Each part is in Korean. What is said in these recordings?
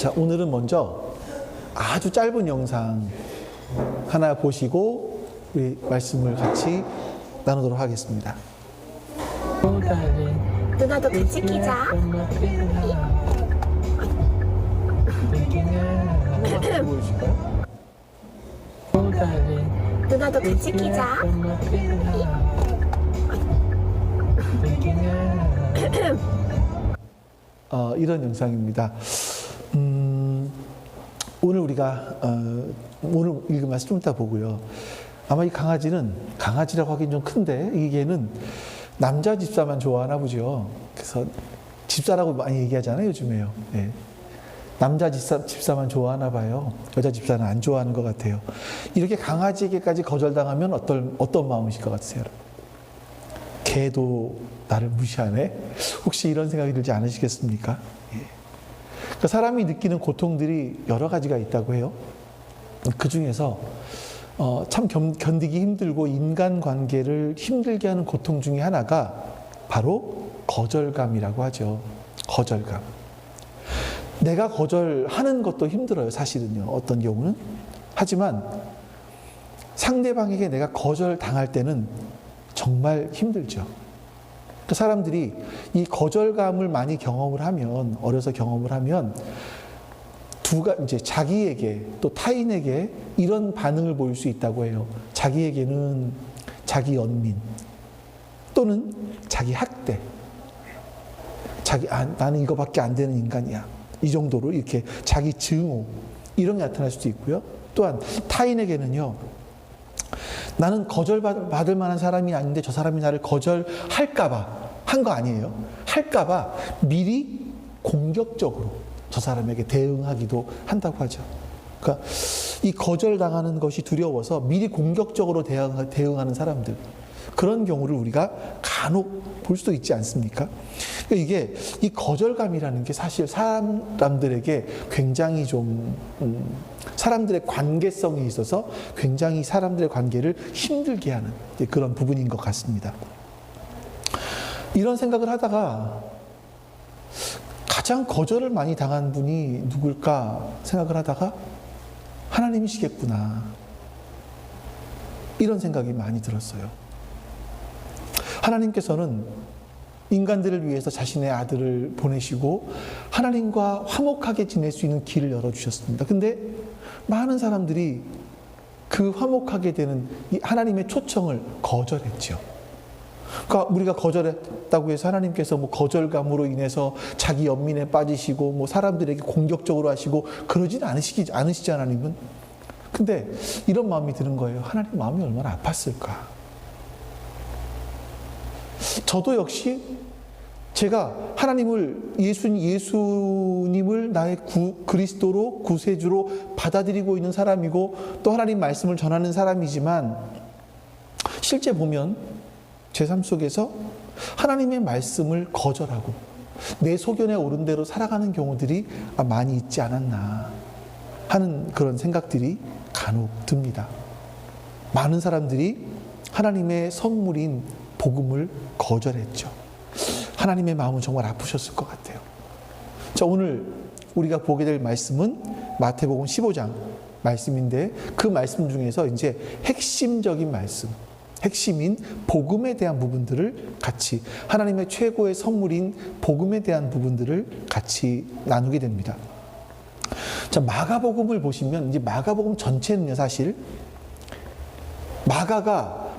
자, 오늘은 먼저 아주 짧은 영상 하나 보시고 우리 말씀을 같이 나누도록 하겠습니다. 누나도 같이 키자. 보여주실까요? 누나도 같이 키자. 이런 영상입니다. 오늘 우리가 오늘 읽은 말씀 좀 이따 보고요. 아마 이 강아지라고 하긴 좀 큰데 이 개는 남자 집사만 좋아하나 보죠. 그래서 집사라고 많이 얘기하잖아요, 요즘에요. 네. 남자 집사만 좋아하나 봐요. 여자 집사는 안 좋아하는 것 같아요. 이렇게 강아지에게까지 거절당하면 어떤 마음이실 것 같으세요, 여러분? 개도 나를 무시하네? 혹시 이런 생각이 들지 않으시겠습니까? 예. 그러니까 사람이 느끼는 고통들이 여러 가지가 있다고 해요. 그 중에서 참 견디기 힘들고 인간관계를 힘들게 하는 고통 중에 하나가 바로 거절감이라고 하죠. 거절감. 내가 거절하는 것도 힘들어요, 사실은요. 어떤 경우는. 하지만 상대방에게 내가 거절당할 때는 정말 힘들죠. 그 사람들이 이 거절감을 많이 경험을 하면, 어려서 경험을 하면 이제 자기에게 또 타인에게 이런 반응을 보일 수 있다고 해요. 자기에게는 자기 연민 또는 자기 학대, 나는 이거밖에 안 되는 인간이야, 이 정도로 이렇게 자기 증오, 이런 게 나타날 수도 있고요. 또한 타인에게는요, 나는 거절받을 만한 사람이 아닌데 저 사람이 나를 거절할까봐 한 거 아니에요. 할까봐 미리 공격적으로 저 사람에게 대응하기도 한다고 하죠. 그러니까 이 거절당하는 것이 두려워서 미리 공격적으로 대응하는 사람들, 그런 경우를 우리가 간혹 볼 수도 있지 않습니까? 그러니까 이게 이 거절감이라는 게 사실 사람들에게 굉장히 좀 사람들의 관계성에 있어서 굉장히 사람들의 관계를 힘들게 하는 그런 부분인 것 같습니다. 이런 생각을 하다가 가장 거절을 많이 당한 분이 누굴까 생각을 하다가 하나님이시겠구나, 이런 생각이 많이 들었어요. 하나님께서는 인간들을 위해서 자신의 아들을 보내시고 하나님과 화목하게 지낼 수 있는 길을 열어주셨습니다. 근데 많은 사람들이 그 화목하게 되는 이 하나님의 초청을 거절했죠. 그러니까 우리가 거절했다고 해서 하나님께서 뭐 거절감으로 인해서 자기 연민에 빠지시고 뭐 사람들에게 공격적으로 하시고 그러진 않으시지, 하나님은. 근데 이런 마음이 드는 거예요. 하나님 마음이 얼마나 아팠을까. 저도 역시 제가 하나님을, 예수님을 나의 그리스도로, 구세주로 받아들이고 있는 사람이고 또 하나님 말씀을 전하는 사람이지만 실제 보면 제 삶 속에서 하나님의 말씀을 거절하고 내 소견에 오른 대로 살아가는 경우들이 많이 있지 않았나 하는 그런 생각들이 간혹 듭니다. 많은 사람들이 하나님의 선물인 복음을 거절했죠. 하나님의 마음은 정말 아프셨을 것 같아요. 자, 오늘 우리가 보게 될 말씀은 마태복음 15장 말씀인데 그 말씀 중에서 이제 핵심적인 말씀, 핵심인 복음에 대한 부분들을 같이, 하나님의 최고의 선물인 복음에 대한 부분들을 같이 나누게 됩니다. 자, 마가복음을 보시면 이제 마가복음 전체는요, 사실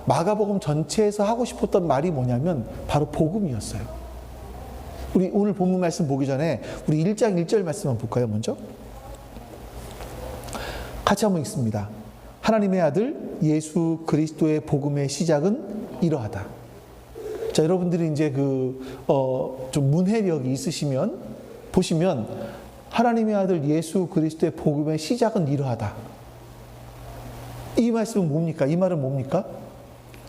마가복음 전체에서 하고 싶었던 말이 뭐냐면 바로 복음이었어요. 우리 오늘 본문 말씀 보기 전에 우리 1장 1절 말씀만 볼까요, 먼저? 같이 한번 읽습니다. 하나님의 아들 예수 그리스도의 복음의 시작은 이러하다. 자, 여러분들이 이제 좀 문해력이 있으시면 보시면 하나님의 아들 예수 그리스도의 복음의 시작은 이러하다. 이 말씀은 뭡니까? 이 말은 뭡니까?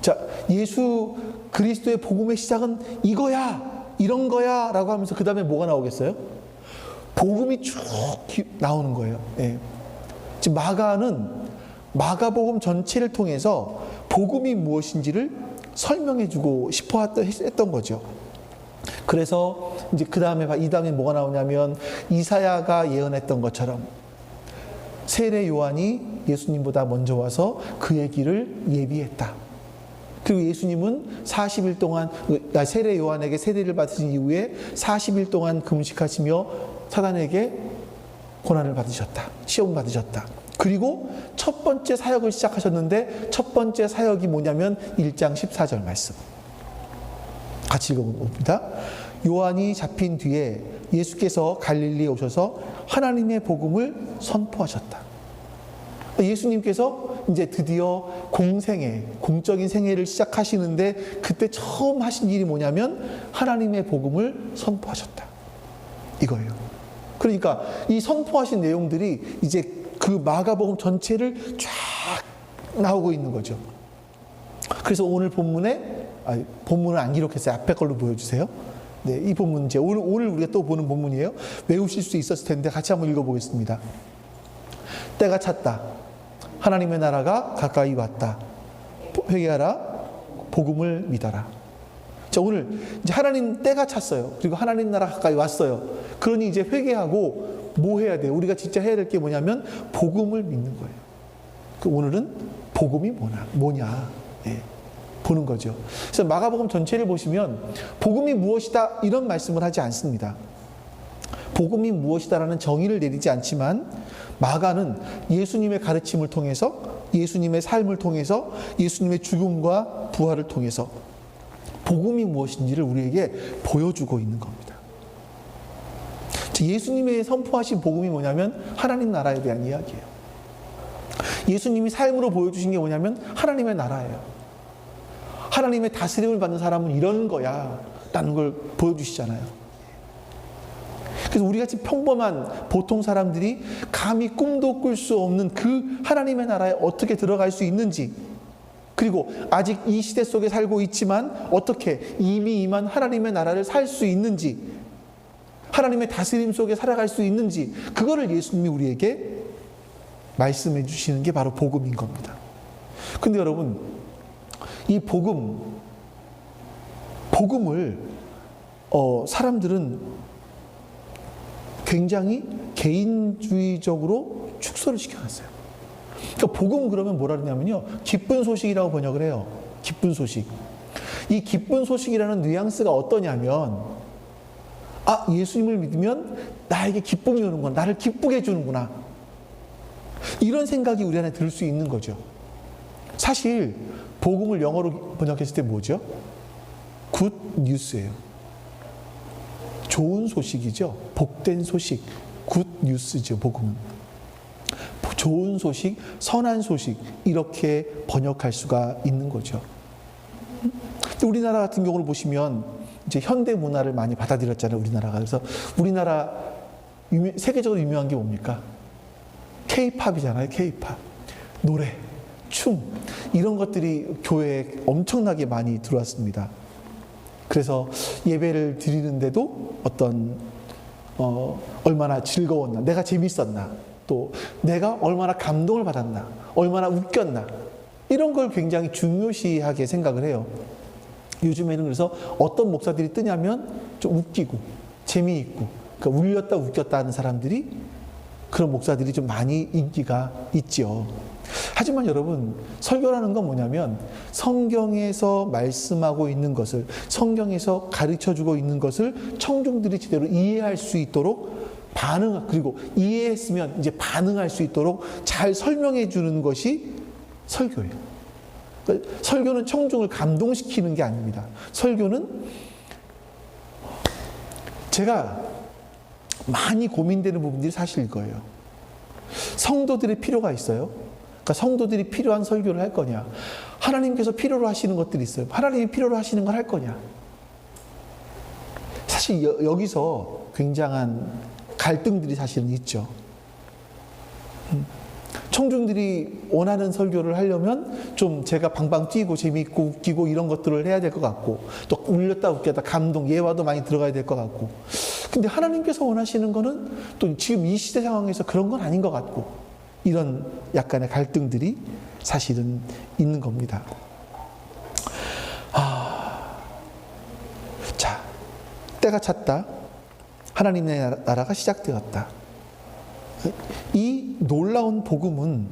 자, 예수 그리스도의 복음의 시작은 이거야, 이런 거야 라고 하면서 그 다음에 뭐가 나오겠어요? 복음이 쭉 나오는 거예요. 예. 지금 마가복음 전체를 통해서 복음이 무엇인지를 설명해 주고 싶어 했던 거죠. 그래서 이제 이 다음에 뭐가 나오냐면 이사야가 예언했던 것처럼 세례 요한이 예수님보다 먼저 와서 그의 길을 예비했다. 그리고 예수님은 40일 동안 세례 요한에게 세례를 받으신 이후에 40일 동안 금식하시며 사단에게 고난을 받으셨다. 시험 받으셨다. 그리고 첫 번째 사역을 시작하셨는데 첫 번째 사역이 뭐냐면 1장 14절 말씀. 같이 읽어봅니다. 요한이 잡힌 뒤에 예수께서 갈릴리에 오셔서 하나님의 복음을 선포하셨다. 예수님께서 이제 드디어 공적인 생애를 시작하시는데 그때 처음 하신 일이 뭐냐면 하나님의 복음을 선포하셨다. 이거예요. 그러니까 이 선포하신 내용들이 이제 그 마가복음 전체를 쫙 나오고 있는 거죠. 그래서 오늘 본문을 안 기록했어요. 앞에 걸로 보여주세요. 네, 이 본문 이제 오늘 우리가 또 보는 본문이에요. 외우실 수 있었을 텐데 같이 한번 읽어보겠습니다. 때가 찼다. 하나님의 나라가 가까이 왔다. 회개하라. 복음을 믿어라. 자, 오늘 이제 하나님 때가 찼어요. 그리고 하나님 나라 가까이 왔어요. 그러니 이제 회개하고 뭐 해야 돼요? 우리가 진짜 해야 될 게 뭐냐면 복음을 믿는 거예요. 그 오늘은 복음이 뭐냐? 예, 보는 거죠. 그래서 마가복음 전체를 보시면 복음이 무엇이다 이런 말씀을 하지 않습니다. 복음이 무엇이다라는 정의를 내리지 않지만 마가는 예수님의 가르침을 통해서 예수님의 삶을 통해서 예수님의 죽음과 부활을 통해서 복음이 무엇인지를 우리에게 보여주고 있는 겁니다. 예수님의 선포하신 복음이 뭐냐면 하나님 나라에 대한 이야기예요. 예수님이 삶으로 보여주신 게 뭐냐면 하나님의 나라예요. 하나님의 다스림을 받는 사람은 이런 거야 라는 걸 보여주시잖아요. 그래서 우리같이 평범한 보통 사람들이 감히 꿈도 꿀 수 없는 그 하나님의 나라에 어떻게 들어갈 수 있는지, 그리고 아직 이 시대 속에 살고 있지만 어떻게 이미 임한 하나님의 나라를 살 수 있는지, 하나님의 다스림 속에 살아갈 수 있는지, 그거를 예수님이 우리에게 말씀해 주시는 게 바로 복음인 겁니다. 근데 여러분, 이 복음을 사람들은 굉장히 개인주의적으로 축소를 시켜놨어요. 그러니까 복음 그러면 뭐라 그러냐면요, 기쁜 소식이라고 번역을 해요. 기쁜 소식. 이 기쁜 소식이라는 뉘앙스가 어떠냐면, 예수님을 믿으면 나에게 기쁨이 오는구나, 나를 기쁘게 해주는구나, 이런 생각이 우리 안에 들 수 있는 거죠. 사실 복음을 영어로 번역했을 때 뭐죠? 굿 뉴스예요. 좋은 소식이죠. 복된 소식, 굿 뉴스죠. 복음은 좋은 소식, 선한 소식, 이렇게 번역할 수가 있는 거죠. 우리나라 같은 경우를 보시면 이제 현대 문화를 많이 받아들였잖아요. 우리나라가. 그래서 우리나라 세계적으로 유명한 게 뭡니까? K-팝이잖아요. K-팝. 노래, 춤, 이런 것들이 교회에 엄청나게 많이 들어왔습니다. 그래서 예배를 드리는데도 얼마나 즐거웠나, 내가 재밌었나, 또 내가 얼마나 감동을 받았나, 얼마나 웃겼나, 이런 걸 굉장히 중요시하게 생각을 해요. 요즘에는 그래서 어떤 목사들이 뜨냐면 좀 웃기고 재미있고, 그러니까 울렸다 웃겼다 하는 사람들이, 그런 목사들이 좀 많이 인기가 있죠. 하지만 여러분, 설교라는 건 뭐냐면 성경에서 말씀하고 있는 것을, 성경에서 가르쳐주고 있는 것을 청중들이 제대로 이해할 수 있도록 그리고 이해했으면 이제 반응할 수 있도록 잘 설명해 주는 것이 설교예요. 그러니까 설교는 청중을 감동시키는 게 아닙니다. 설교는 제가 많이 고민되는 부분들이 사실 이거예요. 성도들의 필요가 있어요. 그러니까 성도들이 필요한 설교를 할 거냐, 하나님께서 필요로 하시는 것들이 있어요. 하나님이 필요로 하시는 걸 할 거냐. 사실 여기서 굉장한 갈등들이 사실은 있죠. 청중들이 원하는 설교를 하려면 좀 제가 방방 뛰고 재미있고 웃기고 이런 것들을 해야 될 것 같고, 또 울렸다 웃겼다 감동, 예화도 많이 들어가야 될 것 같고, 근데 하나님께서 원하시는 거는 또 지금 이 시대 상황에서 그런 건 아닌 것 같고, 이런 약간의 갈등들이 사실은 있는 겁니다. 자, 때가 찼다. 하나님의 나라가 시작되었다. 이 놀라운 복음은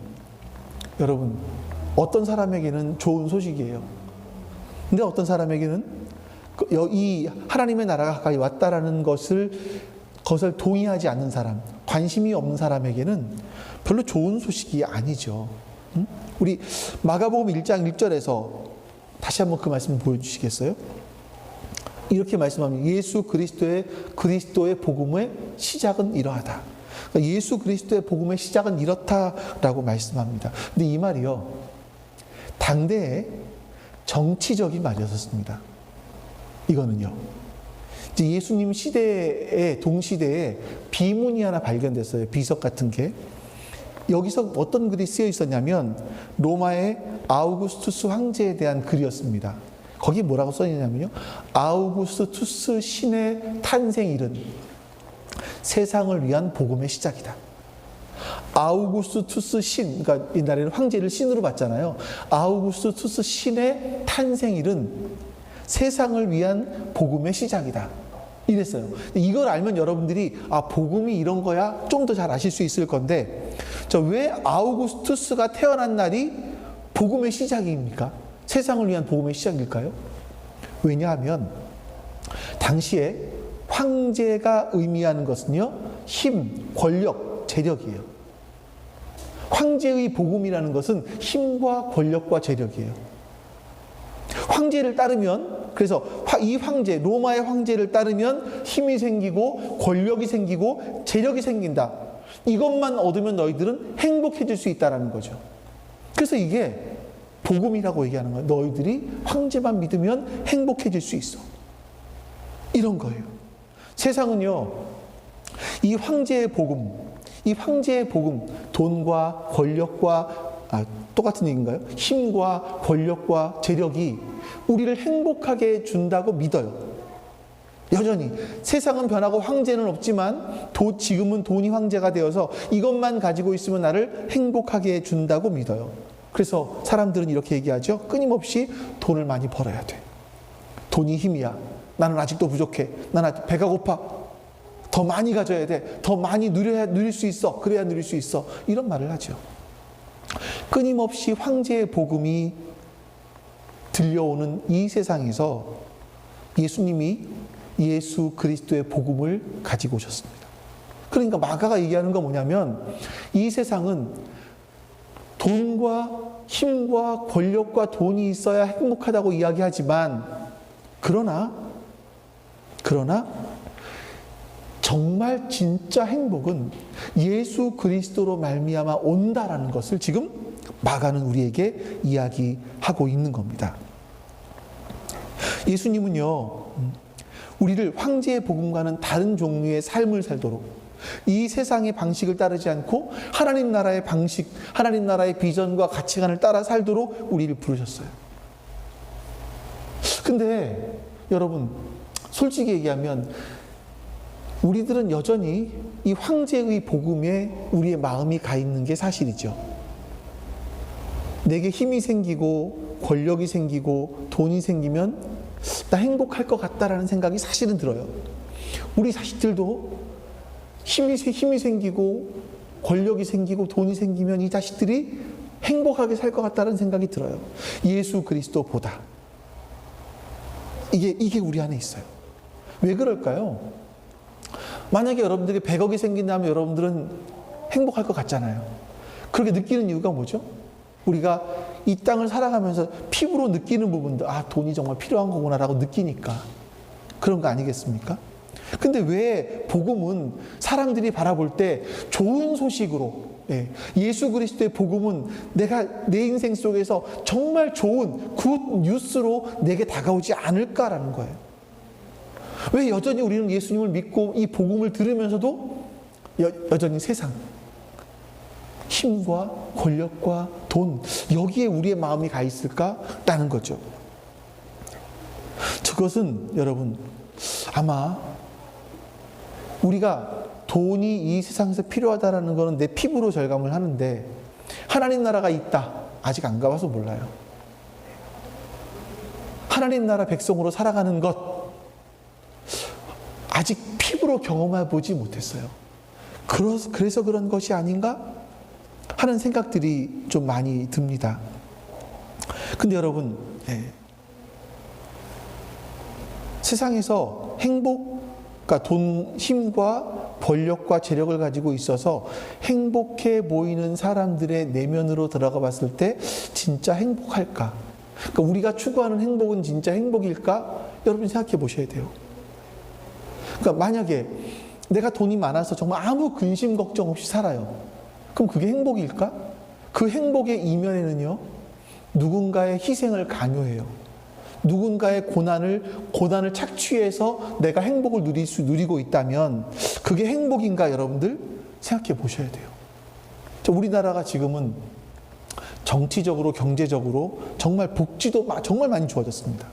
여러분 어떤 사람에게는 좋은 소식이에요. 근데 어떤 사람에게는 이 하나님의 나라가 가까이 왔다라는 것을 동의하지 않는 사람, 관심이 없는 사람에게는 별로 좋은 소식이 아니죠. 우리 마가복음 1장 1절에서 다시 한번 그 말씀 보여주시겠어요? 이렇게 말씀합니다. 예수 그리스도의 복음의 시작은 이러하다. 그러니까 예수 그리스도의 복음의 시작은 이렇다라고 말씀합니다. 근데 이 말이요, 당대에 정치적인 말이었습니다. 이거는요. 이제 예수님 시대에 동시대에 비문이 하나 발견됐어요. 비석 같은 게. 여기서 어떤 글이 쓰여 있었냐면 로마의 아우구스투스 황제에 대한 글이었습니다. 거기 뭐라고 써 있냐면요. 아우구스투스 신의 탄생일은 세상을 위한 복음의 시작이다. 아우구스투스 신, 그러니까 옛날에는 황제를 신으로 봤잖아요. 아우구스투스 신의 탄생일은 세상을 위한 복음의 시작이다. 이랬어요. 이걸 알면 여러분들이 복음이 이런 거야? 좀 더 잘 아실 수 있을 건데, 왜 아우구스투스가 태어난 날이 복음의 시작입니까? 세상을 위한 복음의 시작일까요? 왜냐하면 당시에 황제가 의미하는 것은요, 힘, 권력, 재력이에요. 황제의 복음이라는 것은 힘과 권력과 재력이에요. 황제를 따르면, 그래서 이 황제, 로마의 황제를 따르면 힘이 생기고 권력이 생기고 재력이 생긴다. 이것만 얻으면 너희들은 행복해질 수 있다는 거죠. 그래서 이게 복음이라고 얘기하는 거예요. 너희들이 황제만 믿으면 행복해질 수 있어. 이런 거예요. 세상은요, 이 황제의 복음, 돈과 권력과, 똑같은 얘기인가요? 힘과 권력과 재력이 우리를 행복하게 준다고 믿어요. 여전히 세상은 변하고 황제는 없지만 지금은 돈이 황제가 되어서 이것만 가지고 있으면 나를 행복하게 준다고 믿어요. 그래서 사람들은 이렇게 얘기하죠. 끊임없이 돈을 많이 벌어야 돼. 돈이 힘이야. 나는 아직도 부족해. 나는 배가 고파. 더 많이 가져야 돼. 더 많이 누릴 수 있어. 그래야 누릴 수 있어. 이런 말을 하죠. 끊임없이 황제의 복음이 들려오는 이 세상에서 예수님이 예수 그리스도의 복음을 가지고 오셨습니다. 그러니까 마가가 얘기하는 건 뭐냐면 이 세상은 돈과 힘과 권력과 돈이 있어야 행복하다고 이야기하지만 그러나 정말 진짜 행복은 예수 그리스도로 말미암아 온다라는 것을 지금 마가는 우리에게 이야기하고 있는 겁니다. 예수님은요, 우리를 황제의 복음과는 다른 종류의 삶을 살도록 이 세상의 방식을 따르지 않고 하나님 나라의 방식, 하나님 나라의 비전과 가치관을 따라 살도록 우리를 부르셨어요. 근데 여러분, 솔직히 얘기하면 우리들은 여전히 이 황제의 복음에 우리의 마음이 가 있는 게 사실이죠. 내게 힘이 생기고 권력이 생기고 돈이 생기면 나 행복할 것 같다라는 생각이 사실은 들어요. 우리 자식들도 힘이 생기고 권력이 생기고 돈이 생기면 이 자식들이 행복하게 살 것 같다는 생각이 들어요. 예수 그리스도보다. 이게 우리 안에 있어요. 왜 그럴까요? 만약에 여러분들에게 100억이 생긴다면 여러분들은 행복할 것 같잖아요. 그렇게 느끼는 이유가 뭐죠? 우리가 이 땅을 살아가면서 피부로 느끼는 부분들, 돈이 정말 필요한 거구나라고 느끼니까 그런 거 아니겠습니까? 근데 왜 복음은 사람들이 바라볼 때 좋은 소식으로, 예수 그리스도의 복음은 내가 내 인생 속에서 정말 좋은 굿 뉴스로 내게 다가오지 않을까라는 거예요. 왜 여전히 우리는 예수님을 믿고 이 복음을 들으면서도 여전히 세상, 힘과 권력과 돈, 여기에 우리의 마음이 가 있을까라는 거죠. 그것은 여러분, 아마 우리가 돈이 이 세상에서 필요하다라는 것은 내 피부로 절감을 하는데 하나님 나라가 있다, 아직 안 가봐서 몰라요. 하나님 나라 백성으로 살아가는 것, 아직 피부로 경험해 보지 못했어요. 그래서 그런 것이 아닌가 하는 생각들이 좀 많이 듭니다. 근데 여러분, 세상에서 행복, 그러니까 돈, 힘과 권력과 재력을 가지고 있어서 행복해 보이는 사람들의 내면으로 들어가 봤을 때 진짜 행복할까? 그러니까 우리가 추구하는 행복은 진짜 행복일까? 여러분 생각해 보셔야 돼요. 그러니까 만약에 내가 돈이 많아서 정말 아무 근심 걱정 없이 살아요. 그럼 그게 행복일까? 그 행복의 이면에는요, 누군가의 희생을 강요해요. 누군가의 고난을 착취해서 내가 행복을 누리고 있다면 그게 행복인가 여러분들 생각해 보셔야 돼요. 우리나라가 지금은 정치적으로 경제적으로 정말 복지도 정말 많이 좋아졌습니다.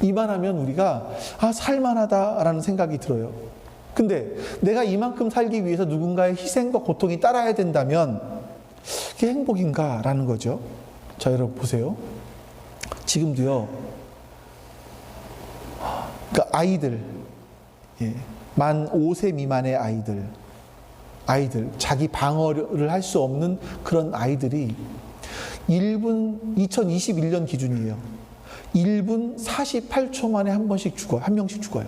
이만하면 우리가 살만하다라는 생각이 들어요. 근데 내가 이만큼 살기 위해서 누군가의 희생과 고통이 따라야 된다면 그게 행복인가라는 거죠. 자, 여러분 보세요. 지금도요. 그러니까 아이들, 만 5세 미만의 아이들, 자기 방어를 할 수 없는 그런 아이들이 2021년 기준이에요. 1분 48초 만에 한 명씩 죽어요.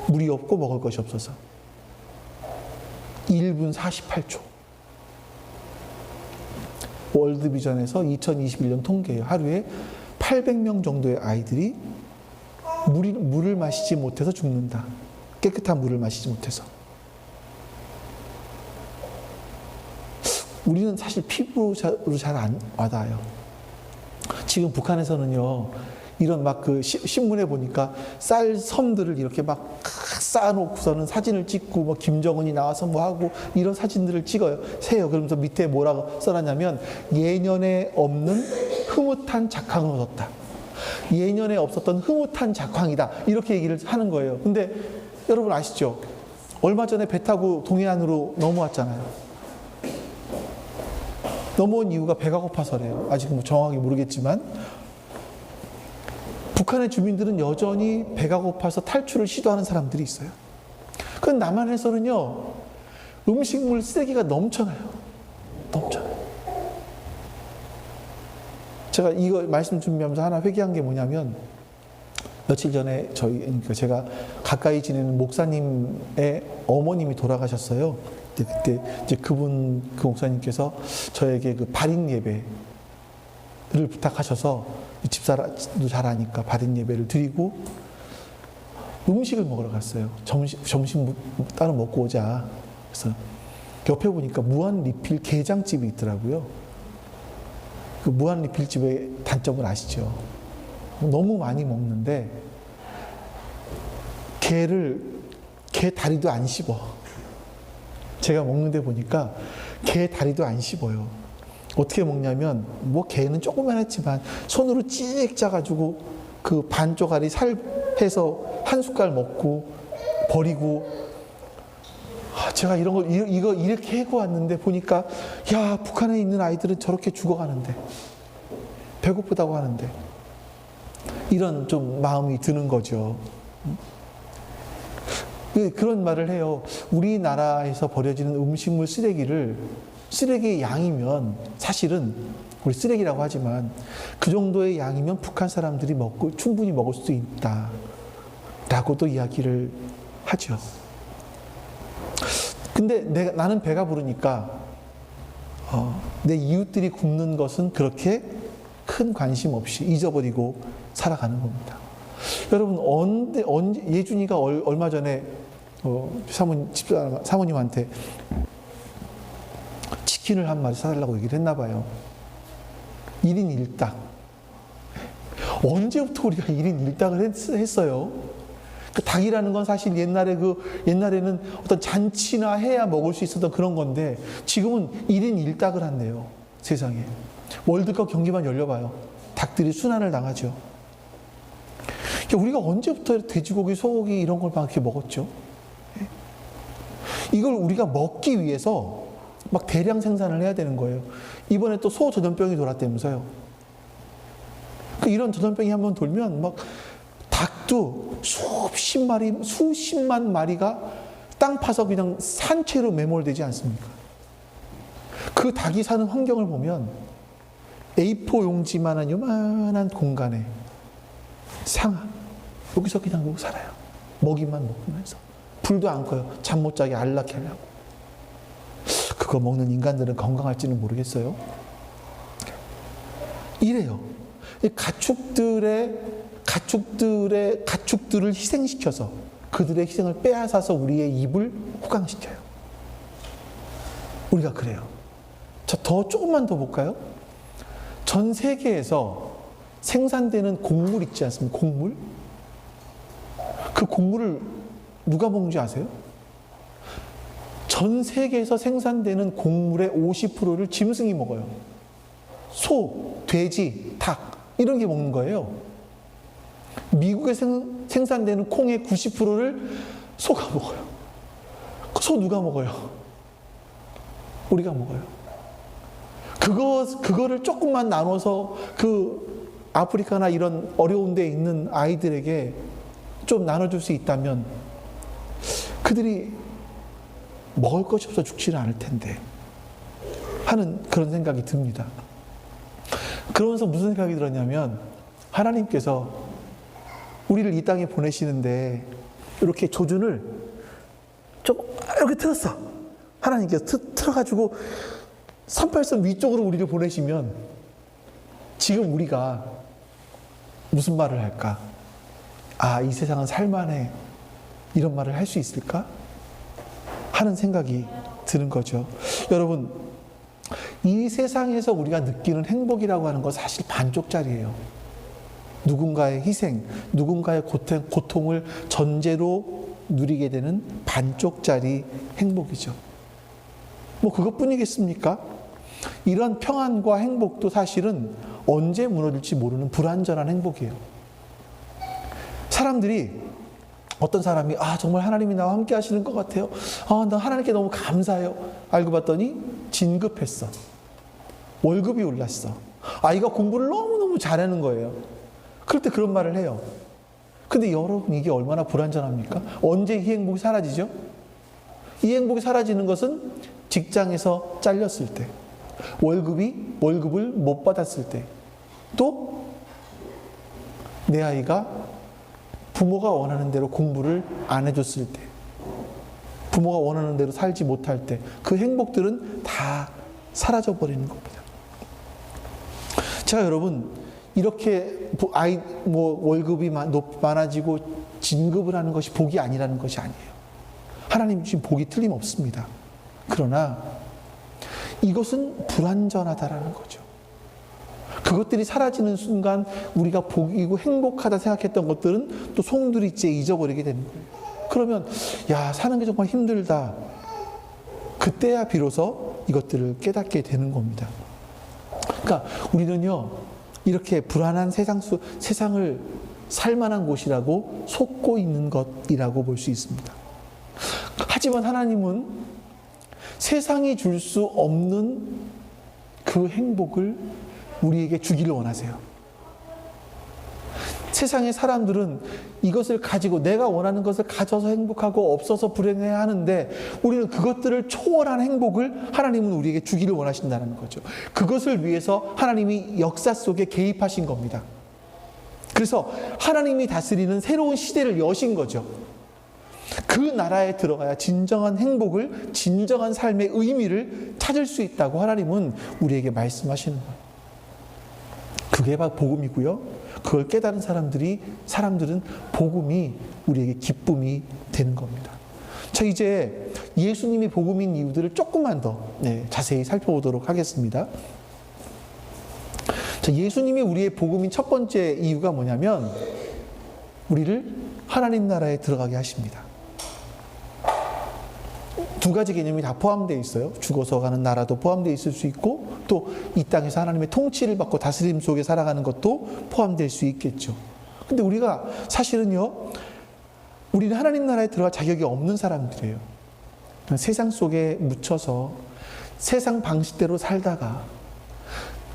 물이 없고 먹을 것이 없어서. 1분 48초. 월드비전에서 2021년 통계예요. 하루에 800명 정도의 아이들이 물을 마시지 못해서 죽는다. 깨끗한 물을 마시지 못해서. 우리는 사실 피부로 잘 안 와닿아요. 지금 북한에서는요, 이런 막 그 신문에 보니까 쌀 섬들을 이렇게 막 쌓아놓고서는 사진을 찍고 뭐 김정은이 나와서 뭐 하고 이런 사진들을 세요. 그러면서 밑에 뭐라고 써놨냐면 예년에 없는 흐뭇한 작황을 얻었다. 예년에 없었던 흐뭇한 작황이다. 이렇게 얘기를 하는 거예요. 근데 여러분 아시죠? 얼마 전에 배 타고 동해안으로 넘어왔잖아요. 넘어온 이유가 배가 고파서래요. 아직 뭐 정확히 모르겠지만 북한의 주민들은 여전히 배가 고파서 탈출을 시도하는 사람들이 있어요. 그런데 남한에서는요, 음식물 쓰레기가 넘쳐나요. 제가 이거 말씀 준비하면서 하나 회개한 게 뭐냐면, 며칠 전에 그러니까 제가 가까이 지내는 목사님의 어머님이 돌아가셨어요. 그때 이제 그 목사님께서 저에게 그 발인 예배를 부탁하셔서 집사도 잘 아니까 발인 예배를 드리고 음식을 먹으러 갔어요. 점심 따로 먹고 오자. 그래서 옆에 보니까 무한 리필 게장집이 있더라고요. 그 무한 리필 집의 단점을 아시죠? 너무 많이 먹는데 게 다리도 안 씹어. 제가 먹는데 보니까 게 다리도 안 씹어요. 어떻게 먹냐면 뭐 게는 조금만 했지만 손으로 찍 짜가지고 그 반 쪼가리 살 해서 한 숟갈 먹고 버리고. 제가 이런 걸 이거 이렇게 해고 왔는데 보니까 야, 북한에 있는 아이들은 저렇게 죽어가는데 배고프다고 하는데 이런 좀 마음이 드는 거죠. 그런 말을 해요. 우리나라에서 버려지는 음식물 쓰레기의 양이면 사실은 우리 쓰레기라고 하지만 그 정도의 양이면 북한 사람들이 충분히 먹을 수도 있다라고도 이야기를 하죠. 근데 나는 배가 부르니까 내 이웃들이 굶는 것은 그렇게 큰 관심 없이 잊어버리고 살아가는 겁니다. 여러분 예준이가 얼마 전에 사모님한테 치킨을 한 마리 사달라고 얘기를 했나 봐요. 1인 1닭. 언제부터 우리가 1인 1닭을 했어요? 그 닭이라는 건 사실 옛날에는 어떤 잔치나 해야 먹을 수 있었던 그런 건데 지금은 1인 1닭을 한대요. 세상에. 월드컵 경기만 열려봐요. 닭들이 순환을 당하죠. 우리가 언제부터 돼지고기, 소고기 이런 걸 막 이렇게 먹었죠? 이걸 우리가 먹기 위해서 막 대량 생산을 해야 되는 거예요. 이번에 또 소 전염병이 돌았다면서요. 이런 전염병이 한번 돌면 막 닭도 수십 마리, 수십만 마리가 땅 파서 그냥 산채로 매몰되지 않습니까? 그 닭이 사는 환경을 보면 A4 용지만한 요만한 공간에 상하, 여기서 그냥 살아요. 먹이만 먹으면서. 불도 안 꺼요. 잠 못 자게 안락해 하려고. 그거 먹는 인간들은 건강할지는 모르겠어요. 이래요. 가축들을 희생시켜서 그들의 희생을 빼앗아서 우리의 입을 호강시켜요. 우리가 그래요. 자, 조금만 더 볼까요? 전 세계에서 생산되는 곡물 있지 않습니까? 곡물? 그 곡물을 누가 먹는지 아세요? 전 세계에서 생산되는 곡물의 50%를 짐승이 먹어요. 소, 돼지, 닭 이런 게 먹는 거예요. 미국에 생산되는 콩의 90%를 소가 먹어요. 소 누가 먹어요? 우리가 먹어요. 그거를 조금만 나눠서 그 아프리카나 이런 어려운 데 있는 아이들에게 좀 나눠줄 수 있다면 그들이 먹을 것이 없어 죽지는 않을 텐데 하는 그런 생각이 듭니다. 그러면서 무슨 생각이 들었냐면 하나님께서 우리를 이 땅에 보내시는데 이렇게 조준을 좀 이렇게 틀었어. 하나님께서 틀어가지고 38선 위쪽으로 우리를 보내시면 지금 우리가 무슨 말을 할까? 아, 이 세상은 살만해. 이런 말을 할 수 있을까? 하는 생각이 드는 거죠. 여러분, 이 세상에서 우리가 느끼는 행복이라고 하는 건 사실 반쪽짜리예요. 누군가의 희생, 누군가의 고통을 전제로 누리게 되는 반쪽짜리 행복이죠. 뭐 그것뿐이겠습니까? 이런 평안과 행복도 사실은 언제 무너질지 모르는 불완전한 행복이에요. 사람들이 어떤 사람이 정말 하나님이 나와 함께 하시는 것 같아요. 나 하나님께 너무 감사해요. 알고 봤더니 진급했어. 월급이 올랐어. 아이가 공부를 너무너무 잘하는 거예요. 그럴 때 그런 말을 해요. 근데 여러분 이게 얼마나 불완전합니까? 언제 이 행복이 사라지죠? 이 행복이 사라지는 것은 직장에서 잘렸을 때, 월급을 못 받았을 때, 또 내 아이가 부모가 원하는 대로 공부를 안 해줬을 때, 부모가 원하는 대로 살지 못할 때, 그 행복들은 다 사라져 버리는 겁니다. 제가 여러분 이렇게 월급이 많아지고 진급을 하는 것이 복이 아니라는 것이 아니에요. 하나님 주신 복이 틀림없습니다. 그러나 이것은 불완전하다라는 거죠. 그것들이 사라지는 순간 우리가 복이고 행복하다 생각했던 것들은 또 송두리째 잊어버리게 되는 거예요. 그러면 사는 게 정말 힘들다. 그때야 비로소 이것들을 깨닫게 되는 겁니다. 그러니까 우리는요, 이렇게 불안한 세상을 살만한 곳이라고 속고 있는 것이라고 볼 수 있습니다. 하지만 하나님은 세상이 줄 수 없는 그 행복을 우리에게 주기를 원하세요. 세상의 사람들은 이것을 가지고 내가 원하는 것을 가져서 행복하고 없어서 불행해야 하는데 우리는 그것들을 초월한 행복을 하나님은 우리에게 주기를 원하신다는 거죠. 그것을 위해서 하나님이 역사 속에 개입하신 겁니다. 그래서 하나님이 다스리는 새로운 시대를 여신 거죠. 그 나라에 들어가야 진정한 행복을, 진정한 삶의 의미를 찾을 수 있다고 하나님은 우리에게 말씀하시는 거예요. 그게 바로 복음이고요. 그걸 깨달은 사람들은 복음이 우리에게 기쁨이 되는 겁니다. 자, 이제 예수님이 복음인 이유들을 조금만 더 자세히 살펴보도록 하겠습니다. 자, 예수님이 우리의 복음인 첫 번째 이유가 뭐냐면 우리를 하나님 나라에 들어가게 하십니다. 두 가지 개념이 다 포함되어 있어요. 죽어서 가는 나라도 포함되어 있을 수 있고 또 이 땅에서 하나님의 통치를 받고 다스림 속에 살아가는 것도 포함될 수 있겠죠. 근데 우리가 사실은요, 우리는 하나님 나라에 들어갈 자격이 없는 사람들이에요. 세상 속에 묻혀서 세상 방식대로 살다가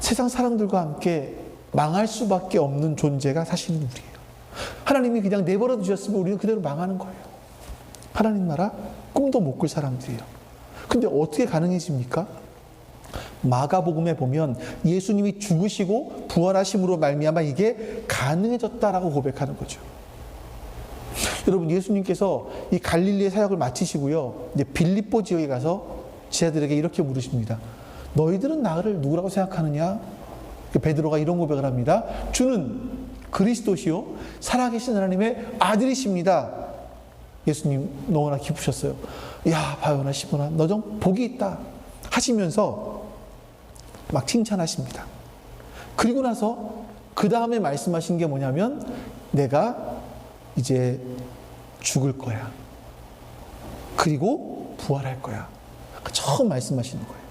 세상 사람들과 함께 망할 수밖에 없는 존재가 사실은 우리예요. 하나님이 그냥 내버려 두셨으면 우리는 그대로 망하는 거예요. 하나님 나라 꿈도 못 꿀 사람들이에요. 근데 어떻게 가능해집니까? 마가복음에 보면 예수님이 죽으시고 부활하심으로 말미암아 이게 가능해졌다라고 고백하는 거죠. 여러분, 예수님께서 이 갈릴리의 사역을 마치시고요, 이제 빌립보 지역에 가서 제자들에게 이렇게 물으십니다. 너희들은 나를 누구라고 생각하느냐? 베드로가 이런 고백을 합니다. 주는 그리스도시요 살아계신 하나님의 아들이십니다. 예수님 너무나 기쁘셨어요. 야, 바요나 시모나 너 좀 복이 있다 하시면서 막 칭찬하십니다. 그리고 나서 그 다음에 말씀하신 게 뭐냐면 내가 이제 죽을 거야. 그리고 부활할 거야. 처음 말씀하시는 거예요.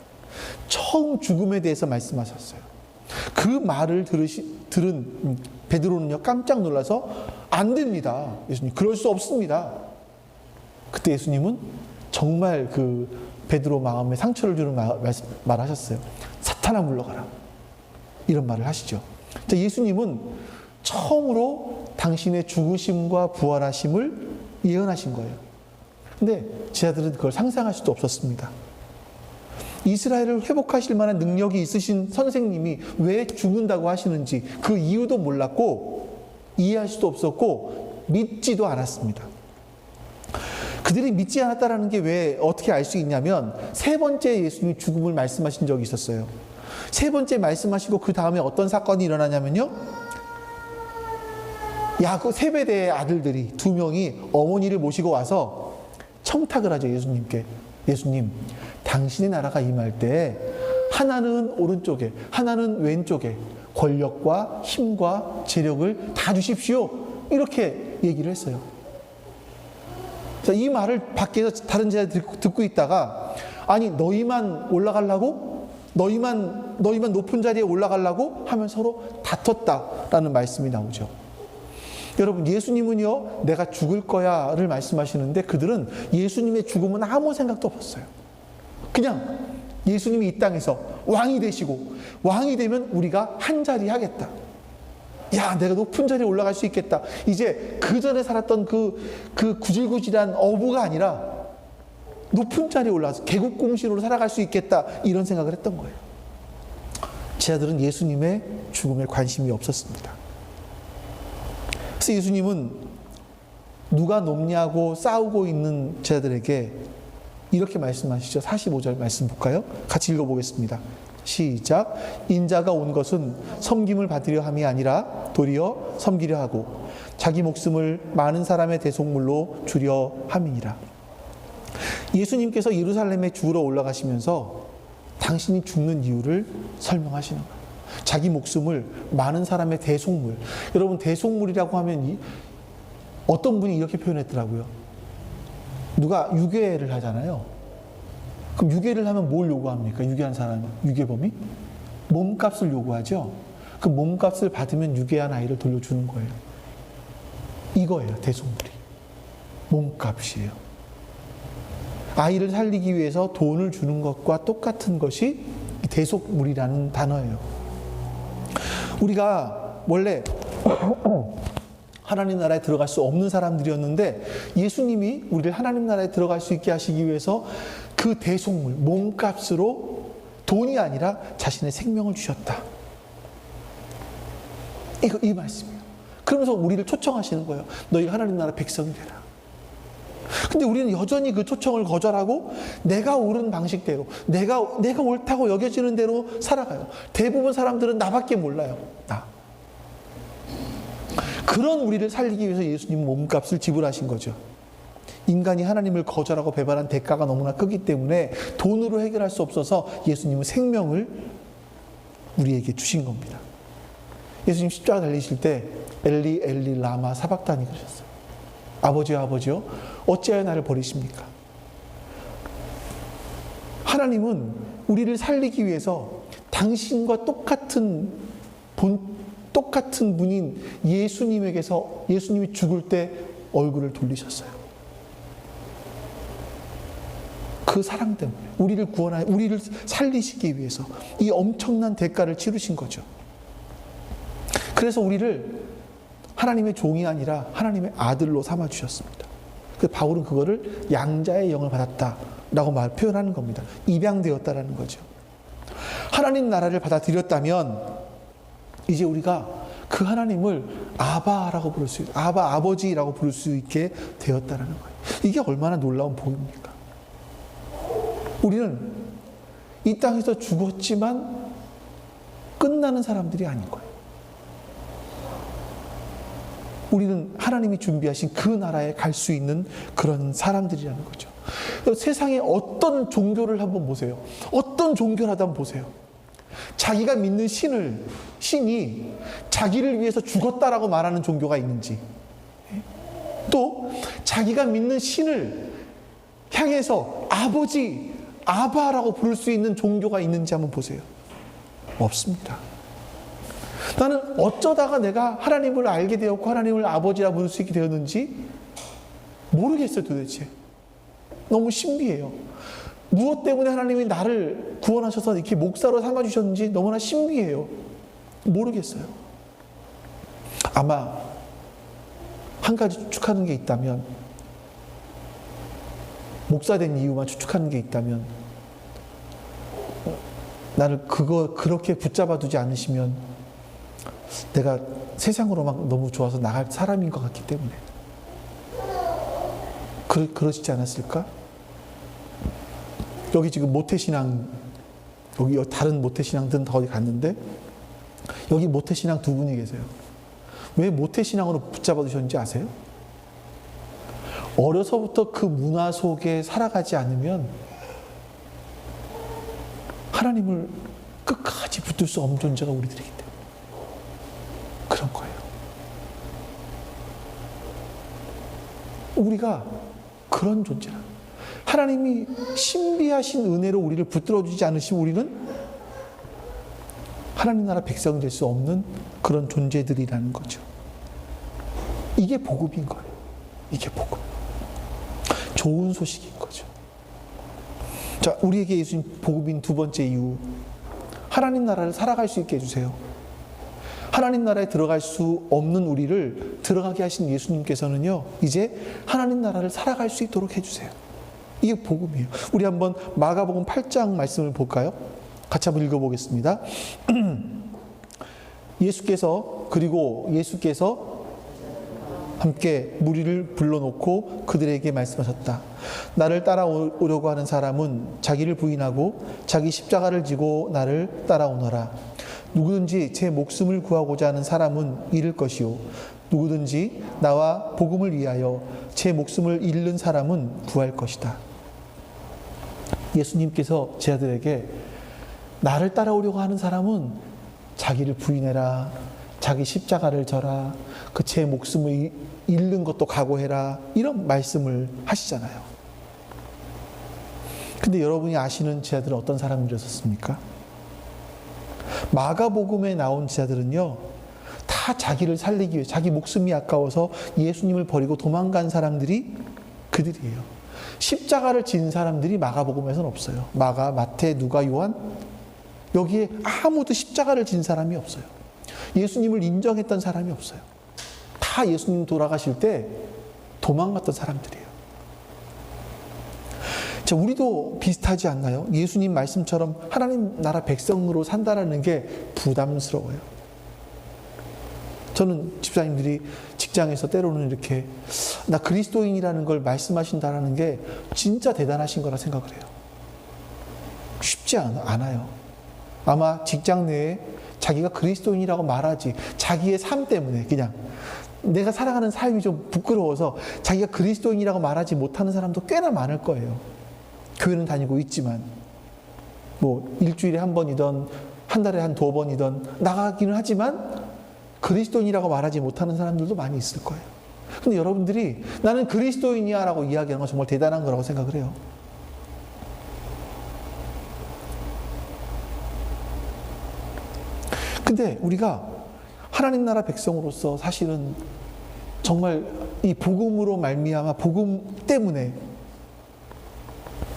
처음 죽음에 대해서 말씀하셨어요. 그 말을 들은 베드로는요, 깜짝 놀라서 안 됩니다. 예수님, 그럴 수 없습니다. 그때 예수님은 정말 그 베드로 마음에 상처를 주는 말하셨어요. 사탄아 물러가라. 이런 말을 하시죠. 자, 예수님은 처음으로 당신의 죽으심과 부활하심을 예언하신 거예요. 근데 제자들은 그걸 상상할 수도 없었습니다. 이스라엘을 회복하실 만한 능력이 있으신 선생님이 왜 죽는다고 하시는지 그 이유도 몰랐고 이해할 수도 없었고 믿지도 않았습니다. 그들이 믿지 않았다라는 게 왜 어떻게 알 수 있냐면 세 번째 예수님이 죽음을 말씀하신 적이 있었어요. 세 번째 말씀하시고 그 다음에 어떤 사건이 일어나냐면요, 야곱 세베대의 아들들이 두 명이 어머니를 모시고 와서 청탁을 하죠. 예수님께. 예수님, 당신의 나라가 임할 때 하나는 오른쪽에 하나는 왼쪽에 권력과 힘과 재력을 다 주십시오. 이렇게 얘기를 했어요. 자, 이 말을 밖에서 다른 제자들이 듣고 있다가 아니 너희만 올라가려고? 너희만 높은 자리에 올라가려고? 하면 서로 다퉜다라는 말씀이 나오죠. 여러분, 예수님은요 내가 죽을 거야를 말씀하시는데 그들은 예수님의 죽음은 아무 생각도 없었어요. 그냥 예수님이 이 땅에서 왕이 되시고 왕이 되면 우리가 한 자리 하겠다. 야, 내가 높은 자리에 올라갈 수 있겠다. 이제 그 전에 살았던 그 구질구질한 어부가 아니라 높은 자리에 올라가서 개국공신으로 살아갈 수 있겠다. 이런 생각을 했던 거예요. 제자들은 예수님의 죽음에 관심이 없었습니다. 그래서 예수님은 누가 높냐고 싸우고 있는 제자들에게 이렇게 말씀하시죠. 45절 말씀 볼까요? 같이 읽어보겠습니다. 시작. 인자가 온 것은 섬김을 받으려 함이 아니라 도리어 섬기려 하고 자기 목숨을 많은 사람의 대속물로 주려 함이니라. 예수님께서 예루살렘에 죽으러 올라가시면서 당신이 죽는 이유를 설명하시는 거예요. 자기 목숨을 많은 사람의 대속물. 여러분, 대속물이라고 하면 어떤 분이 이렇게 표현했더라고요. 누가 유괴를 하잖아요. 그럼 유괴를 하면 뭘 요구합니까? 유괴한 사람은, 유괴범이? 몸값을 요구하죠. 그 몸값을 받으면 유괴한 아이를 돌려주는 거예요. 이거예요, 대속물이. 몸값이에요. 아이를 살리기 위해서 돈을 주는 것과 똑같은 것이 대속물이라는 단어예요. 우리가 원래 하나님 나라에 들어갈 수 없는 사람들이었는데 예수님이 우리를 하나님 나라에 들어갈 수 있게 하시기 위해서 그 대속물, 몸값으로 돈이 아니라 자신의 생명을 주셨다. 이 말씀이에요. 그러면서 우리를 초청하시는 거예요. 너희가 하나님 나라 백성이 되라. 근데 우리는 여전히 그 초청을 거절하고 내가 옳은 방식대로, 내가 옳다고 여겨지는 대로 살아가요. 대부분 사람들은 나밖에 몰라요. 나. 그런 우리를 살리기 위해서 예수님은 몸값을 지불하신 거죠. 인간이 하나님을 거절하고 배반한 대가가 너무나 크기 때문에 돈으로 해결할 수 없어서 예수님은 생명을 우리에게 주신 겁니다. 예수님 십자가 달리실 때 엘리 엘리 라마 사박다니 그러셨어요. 아버지요 아버지요 어찌하여 나를 버리십니까? 하나님은 우리를 살리기 위해서 당신과 똑같은 분인 예수님에게서 예수님이 죽을 때 얼굴을 돌리셨어요. 그 사랑 때문에 우리를 살리시기 위해서 이 엄청난 대가를 치르신 거죠. 그래서 우리를 하나님의 종이 아니라 하나님의 아들로 삼아 주셨습니다. 그래서 바울은 그거를 양자의 영을 받았다라고 표현하는 겁니다. 입양되었다라는 거죠. 하나님 나라를 받아들였다면 이제 우리가 그 하나님을 아바라고 부를 수 있고 아버지라고 부를 수 있게 되었다라는 거예요. 이게 얼마나 놀라운 복입니까? 우리는 이 땅에서 죽었지만 끝나는 사람들이 아닌 거예요. 우리는 하나님이 준비하신 그 나라에 갈 수 있는 그런 사람들이라는 거죠. 세상에 어떤 종교를 한번 보세요. 어떤 종교를 하다 한번 보세요. 자기가 믿는 신이 자기를 위해서 죽었다라고 말하는 종교가 있는지, 또 자기가 믿는 신을 향해서 아버지, 아바라고 부를 수 있는 종교가 있는지 한번 보세요. 없습니다. 나는 어쩌다가 내가 하나님을 알게 되었고 하나님을 아버지라 부를 수 있게 되었는지 모르겠어요, 도대체. 너무 신비해요. 무엇 때문에 하나님이 나를 구원하셔서 이렇게 목사로 삼아주셨는지 너무나 신비해요. 모르겠어요. 아마 한 가지 추측하는 게 있다면, 목사 된 이유만 추측하는 게 있다면, 나를 그렇게 붙잡아 두지 않으시면 내가 세상으로만 너무 좋아서 나갈 사람인 것 같기 때문에 그러시지 않았을까? 여기 지금 모태신앙, 여기 다른 모태신앙들은 다 어디 갔는데 여기 모태신앙 두 분이 계세요. 왜 모태신앙으로 붙잡아 두셨는지 아세요? 어려서부터 그 문화 속에 살아가지 않으면 하나님을 끝까지 붙들 수 없는 존재가 우리들이기 때문에 그런 거예요. 우리가 그런 존재라. 하나님이 신비하신 은혜로 우리를 붙들어주지 않으시면 우리는 하나님 나라 백성이 될 수 없는 그런 존재들이라는 거죠. 이게 복음인 거예요. 이게 복음. 좋은 소식인 거죠. 자, 우리에게 예수님 복음인 두 번째 이유, 하나님 나라를 살아갈 수 있게 해주세요. 하나님 나라에 들어갈 수 없는 우리를 들어가게 하신 예수님께서는요, 이제 하나님 나라를 살아갈 수 있도록 해주세요. 이게 복음이에요. 우리 한번 마가복음 8장 말씀을 볼까요? 같이 한번 읽어보겠습니다. 예수께서 함께 무리를 불러놓고 그들에게 말씀하셨다. 나를 따라오려고 하는 사람은 자기를 부인하고 자기 십자가를 지고 나를 따라오너라. 누구든지 제 목숨을 구하고자 하는 사람은 잃을 것이요, 누구든지 나와 복음을 위하여 제 목숨을 잃는 사람은 구할 것이다. 예수님께서 제 아들에게 나를 따라오려고 하는 사람은 자기를 부인해라, 자기 십자가를 져라, 그 제 목숨을 잃는 것도 각오해라, 이런 말씀을 하시잖아요. 근데 여러분이 아시는 제자들은 어떤 사람들이었습니까? 마가복음에 나온 제자들은요, 다 자기를 살리기 위해, 자기 목숨이 아까워서 예수님을 버리고 도망간 사람들이 그들이에요. 십자가를 진 사람들이 마가복음에서는 없어요. 마가, 마태, 누가, 요한, 여기에 아무도 십자가를 진 사람이 없어요. 예수님을 인정했던 사람이 없어요. 다 예수님 돌아가실 때 도망갔던 사람들이에요. 자, 우리도 비슷하지 않나요? 예수님 말씀처럼 하나님 나라 백성으로 산다라는 게 부담스러워요. 저는 집사님들이 직장에서 때로는 이렇게 나 그리스도인이라는 걸 말씀하신다라는 게 진짜 대단하신 거라 생각을 해요. 쉽지 않아요. 아마 직장 내에 자기가 그리스도인이라고 말하지, 자기의 삶 때문에 그냥 내가 살아가는 삶이 좀 부끄러워서 자기가 그리스도인이라고 말하지 못하는 사람도 꽤나 많을 거예요. 교회는 다니고 있지만, 뭐 일주일에 한 번이든 한 달에 한 2번이든 나가기는 하지만 그리스도인이라고 말하지 못하는 사람들도 많이 있을 거예요. 근데 여러분들이 나는 그리스도인이야 라고 이야기하는 건 정말 대단한 거라고 생각을 해요. 근데 우리가 하나님 나라 백성으로서 사실은 정말 이 복음으로 말미암아, 복음 때문에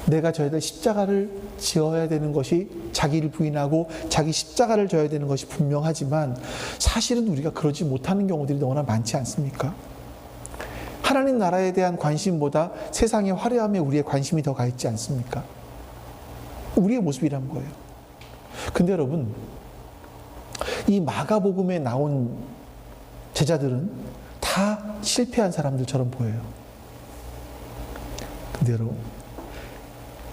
내가 져야 될 십자가를 지어야 되는 것이, 자기를 부인하고 자기 십자가를 져야 되는 것이 분명하지만 사실은 우리가 그러지 못하는 경우들이 너무나 많지 않습니까? 하나님 나라에 대한 관심보다 세상의 화려함에 우리의 관심이 더 가 있지 않습니까? 우리의 모습이란 거예요. 근데 여러분, 이 마가복음에 나온 제자들은 다 실패한 사람들처럼 보여요. 근데 여러분,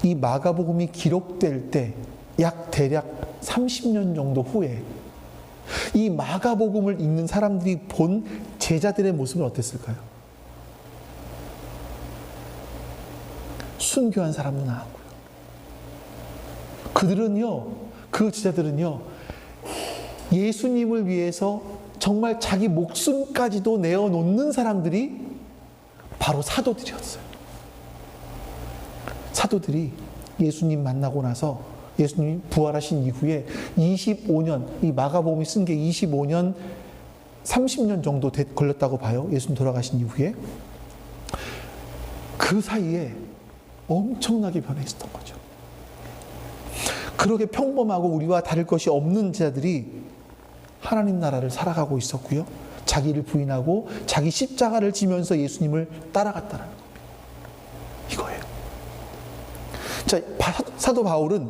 이 마가복음이 기록될 때 약 대략 30년 정도 후에 이 마가복음을 읽는 사람들이 본 제자들의 모습은 어땠을까요? 순교한 사람도 나왔고요. 그들은요, 그 제자들은요, 예수님을 위해서 정말 자기 목숨까지도 내어놓는 사람들이 바로 사도들이었어요. 사도들이 예수님 만나고 나서, 예수님이 부활하신 이후에 25년, 이 마가복음이 쓴 게 25년, 30년 정도 걸렸다고 봐요. 예수님 돌아가신 이후에. 그 사이에 엄청나게 변해 있었던 거죠. 그렇게 평범하고 우리와 다를 것이 없는 자들이 하나님 나라를 살아가고 있었고요. 자기를 부인하고 자기 십자가를 지면서 예수님을 따라갔다는 겁니다. 이거예요. 자, 사도 바울은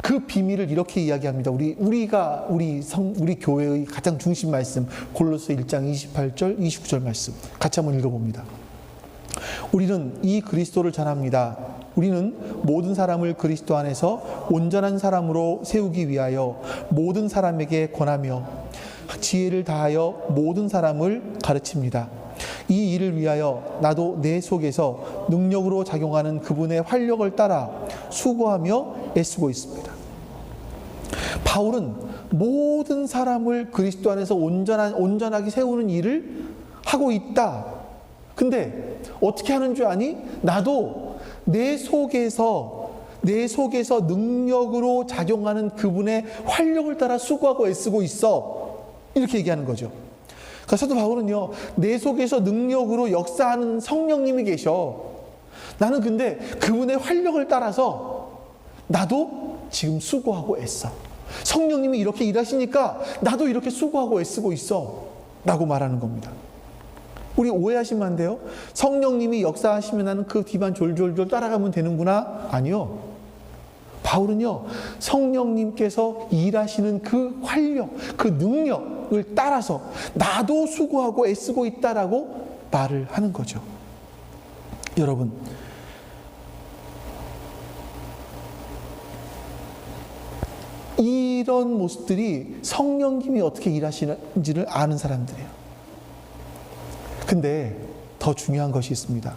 그 비밀을 이렇게 이야기합니다. 우리 교회의 가장 중심 말씀, 골로새 1장 28절, 29절 말씀 같이 한번 읽어봅니다. 우리는 이 그리스도를 전합니다. 우리는 모든 사람을 그리스도 안에서 온전한 사람으로 세우기 위하여 모든 사람에게 권하며 지혜를 다하여 모든 사람을 가르칩니다. 이 일을 위하여 나도 내 속에서 능력으로 작용하는 그분의 활력을 따라 수고하며 애쓰고 있습니다. 바울은 모든 사람을 그리스도 안에서 온전하게 세우는 일을 하고 있다. 근데 어떻게 하는 줄 아니? 나도 내 속에서 능력으로 작용하는 그분의 활력을 따라 수고하고 애쓰고 있어. 이렇게 얘기하는 거죠. 그러니까 사도 바울은요, 내 속에서 능력으로 역사하는 성령님이 계셔. 나는 근데 그분의 활력을 따라서 나도 지금 수고하고 애써. 성령님이 이렇게 일하시니까 나도 이렇게 수고하고 애쓰고 있어. 라고 말하는 겁니다. 우리 오해하시면 안 돼요. 성령님이 역사하시면 나는 그 뒤만 졸졸졸 따라가면 되는구나. 아니요. 바울은요, 성령님께서 일하시는 그 활력, 그 능력을 따라서 나도 수고하고 애쓰고 있다라고 말을 하는 거죠. 여러분, 이런 모습들이 성령님이 어떻게 일하시는지를 아는 사람들이에요. 근데 더 중요한 것이 있습니다.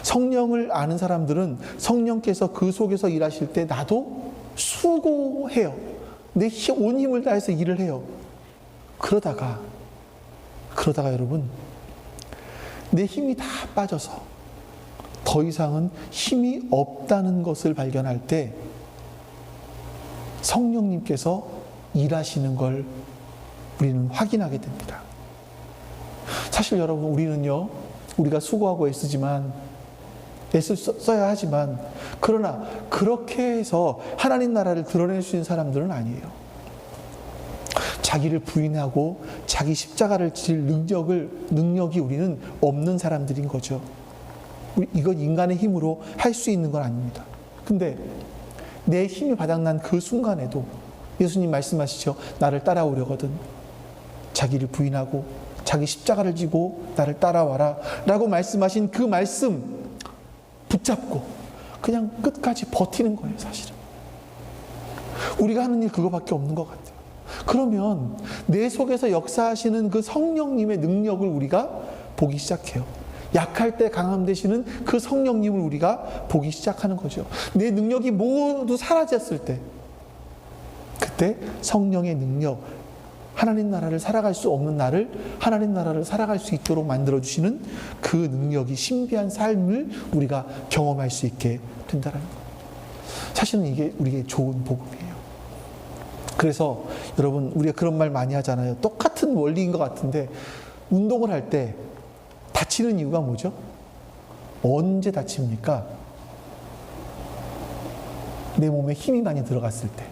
성령을 아는 사람들은 성령께서 그 속에서 일하실 때 나도 수고해요. 내 온 힘을 다해서 일을 해요. 그러다가 여러분, 내 힘이 다 빠져서 더 이상은 힘이 없다는 것을 발견할 때 성령님께서 일하시는 걸 우리는 확인하게 됩니다. 사실 여러분, 우리가 수고하고 애써야 하지만, 그러나 그렇게 해서 하나님 나라를 드러낼 수 있는 사람들은 아니에요. 자기를 부인하고 자기 십자가를 질 능력이 우리는 없는 사람들인 거죠. 이건 인간의 힘으로 할 수 있는 건 아닙니다. 근데 내 힘이 바닥난 그 순간에도 예수님 말씀하시죠. 나를 따라오려거든 자기를 부인하고 자기 십자가를 지고 나를 따라와라 라고 말씀하신 그 말씀 붙잡고 그냥 끝까지 버티는 거예요. 사실은 우리가 하는 일 그거밖에 없는 것 같아요. 그러면 내 속에서 역사하시는 그 성령님의 능력을 우리가 보기 시작해요. 약할 때 강함 되시는 그 성령님을 우리가 보기 시작하는 거죠. 내 능력이 모두 사라졌을 때, 그때 성령의 능력, 하나님 나라를 살아갈 수 없는 나를 하나님 나라를 살아갈 수 있도록 만들어주시는 그 능력이, 신비한 삶을 우리가 경험할 수 있게 된다는 거예요. 사실은 이게 우리에게 좋은 복음이에요. 그래서 여러분, 우리가 그런 말 많이 하잖아요. 똑같은 원리인 것 같은데 운동을 할 때 다치는 이유가 뭐죠? 언제 다칩니까? 내 몸에 힘이 많이 들어갔을 때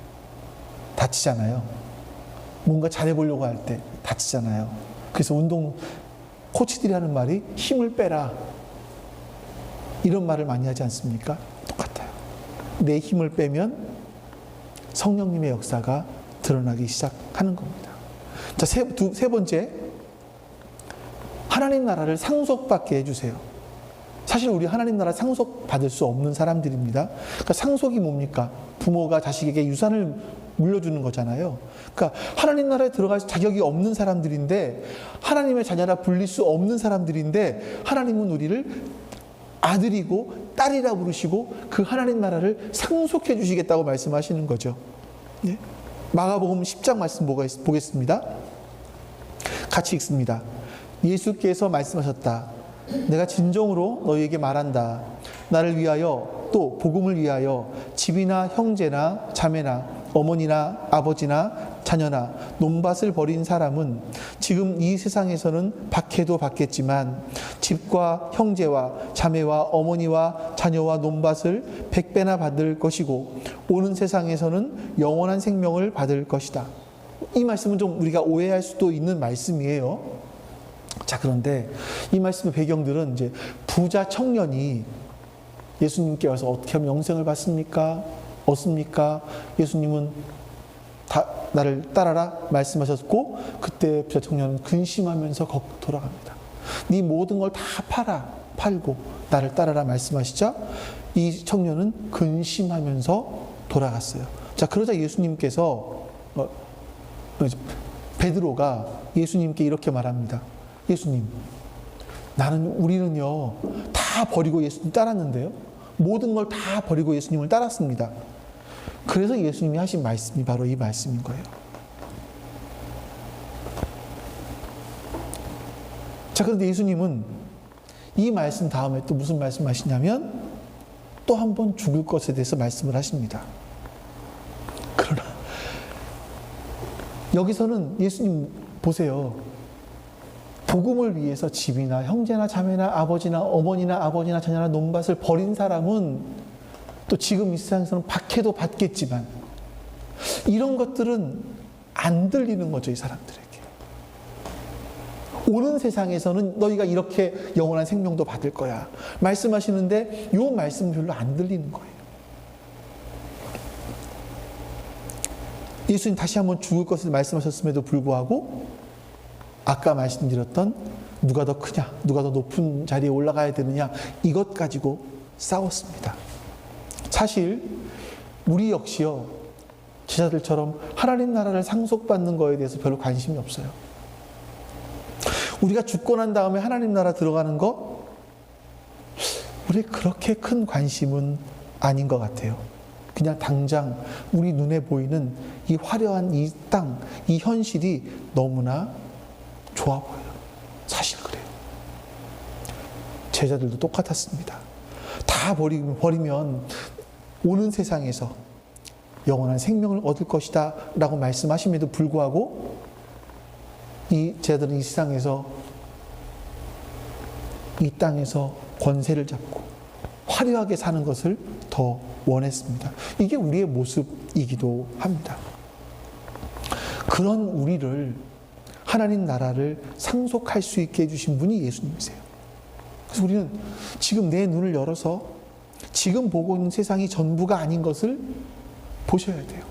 다치잖아요. 뭔가 잘해보려고 할 때 다치잖아요. 그래서 운동 코치들이 하는 말이 힘을 빼라, 이런 말을 많이 하지 않습니까? 똑같아요. 내 힘을 빼면 성령님의 역사가 드러나기 시작하는 겁니다. 자, 세 번째, 하나님 나라를 상속받게 해주세요. 사실 우리 하나님 나라 상속받을 수 없는 사람들입니다. 그러니까 상속이 뭡니까? 부모가 자식에게 유산을 물려주는 거잖아요. 그러니까 하나님 나라에 들어갈 자격이 없는 사람들인데, 하나님의 자녀라 불릴 수 없는 사람들인데, 하나님은 우리를 아들이고 딸이라 부르시고 그 하나님 나라를 상속해 주시겠다고 말씀하시는 거죠. 네? 마가복음 10장 말씀 보겠습니다. 같이 읽습니다. 예수께서 말씀하셨다. 내가 진정으로 너희에게 말한다. 나를 위하여, 또 복음을 위하여 집이나 형제나 자매나 어머니나 아버지나 자녀나 논밭을 버린 사람은 지금 이 세상에서는 박해도 받겠지만 집과 형제와 자매와 어머니와 자녀와 논밭을 100배나 받을 것이고 오는 세상에서는 영원한 생명을 받을 것이다. 이 말씀은 좀 우리가 오해할 수도 있는 말씀이에요. 자, 그런데 이 말씀의 배경들은 이제 부자 청년이 예수님께 와서 어떻게 하면 영생을 받습니까? 얻습니까? 예수님은 나를 따라라 말씀하셨고, 그때 부자 청년은 근심하면서 돌아갑니다. 네 모든 걸 다 팔고 나를 따라라 말씀하시자 이 청년은 근심하면서 돌아갔어요. 자, 그러자 예수님께서 베드로가 예수님께 이렇게 말합니다. 예수님, 우리는요 다 버리고 예수님 따랐는데요, 모든 걸 다 버리고 예수님을 따랐습니다. 그래서 예수님이 하신 말씀이 바로 이 말씀인 거예요. 자, 그런데 예수님은 이 말씀 다음에 또 무슨 말씀 하시냐면 또 한 번 죽을 것에 대해서 말씀을 하십니다. 그러나 여기서는 예수님 보세요. 복음을 위해서 집이나 형제나 자매나 아버지나 어머니나 아버지나 자녀나 논밭을 버린 사람은 또 지금 이 세상에서는 박해도 받겠지만, 이런 것들은 안 들리는 거죠, 이 사람들에게. 오는 세상에서는 너희가 이렇게 영원한 생명도 받을 거야 말씀하시는데, 이 말씀은 별로 안 들리는 거예요. 예수님 다시 한번 죽을 것을 말씀하셨음에도 불구하고 아까 말씀드렸던 누가 더 크냐, 누가 더 높은 자리에 올라가야 되느냐, 이것 가지고 싸웠습니다. 사실 우리 역시요, 제자들처럼 하나님 나라를 상속받는 거에 대해서 별로 관심이 없어요. 우리가 죽고 난 다음에 하나님 나라 들어가는 거, 우리 그렇게 큰 관심은 아닌 것 같아요. 그냥 당장 우리 눈에 보이는 이 화려한 이 땅, 이 현실이 너무나 좋아 보여요. 사실 그래요. 제자들도 똑같았습니다. 다 버리면 오는 세상에서 영원한 생명을 얻을 것이다 라고 말씀하심에도 불구하고 이 제자들은 이 세상에서, 이 땅에서 권세를 잡고 화려하게 사는 것을 더 원했습니다. 이게 우리의 모습이기도 합니다. 그런 우리를, 하나님 나라를 상속할 수 있게 해주신 분이 예수님이세요. 그래서 우리는 지금 내 눈을 열어서 지금 보고 있는 세상이 전부가 아닌 것을 보셔야 돼요.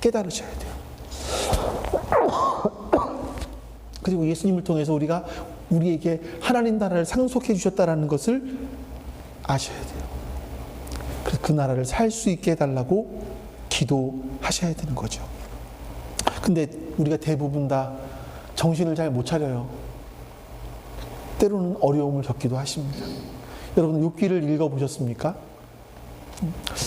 깨달으셔야 돼요. 그리고 예수님을 통해서 우리가 우리에게 하나님 나라를 상속해 주셨다는 것을 아셔야 돼요. 그래서 그 나라를 살 수 있게 해달라고 기도하셔야 되는 거죠. 근데 우리가 대부분 다 정신을 잘 못 차려요. 때로는 어려움을 겪기도 하십니다. 여러분, 욥기를 읽어보셨습니까?